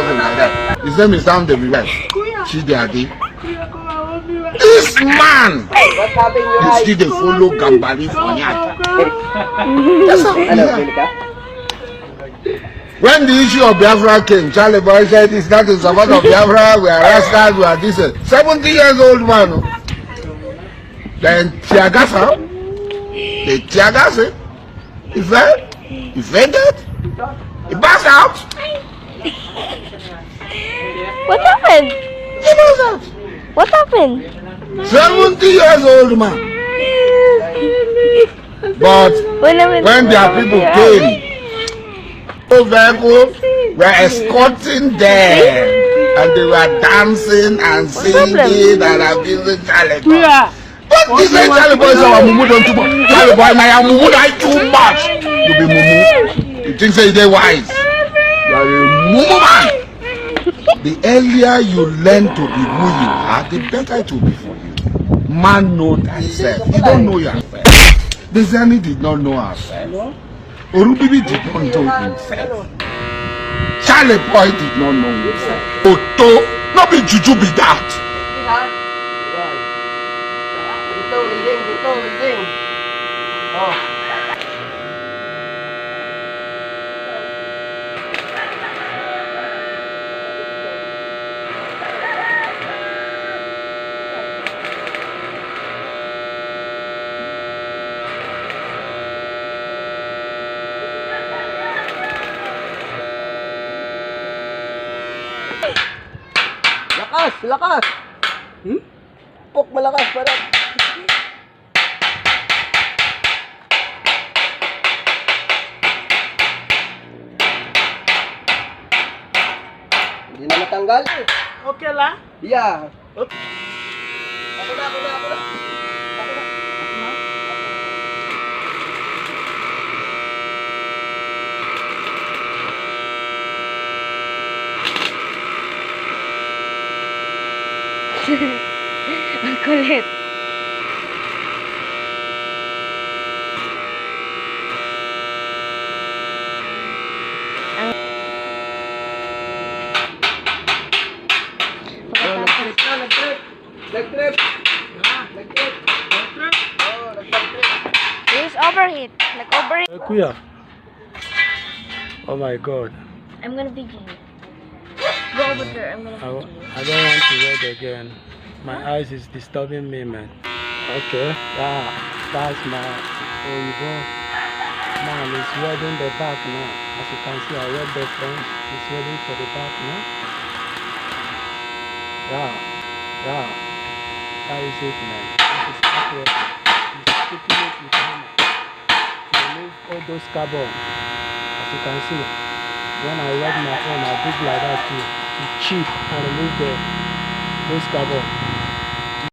cousin like that. His name is Sam David. Chidiadi. This man is still the follow Gambari for Nyata. When the issue of Biafra came, Charlie Boy said it's not in support of Biafra, we are rascals, we are this. 70 years old man. Then Tiagasa, the Tiagasa, he fell, he fainted, he passed out. What happened? He passed out. What happened? 70 years old man. But when their people came, the vehicle were escorting them, and they were dancing and singing and abusing Charlie Boy. But this ain't Charlie Boy, so I'm Mumu don't too much. Charlie Boy, my Mumu like too much. You be Mumu. You think say they wise? You are a Mumu man. The earlier you learn to be who you are, the better it will be for you. Man know thyself. You don't know yourself. The Zeni did not know herself. Orubibi did not know himself. Charlie Boy did not know himself. Oto, not be juju be that. Lakas! Pok malakas para. Hindi na matanggal. Okay lah? Yeah. Okay. Ako na. Ang kulit. Nag-trip. This overheat. Like overheat. Kuya. Oh my God. I'm gonna video you. Go over there. I'm gonna video you. I don't want to read again. My eyes is disturbing me, man. Okay. That's my Oyibo man. It's welding the back now. As you can see, I weld the front. It's welding for the back now. Yeah. That is it, man. This is accurate. He's taking it with hammer to remove all those carbon. As you can see, when I weld my own, I dig like that to chip and remove those carbon.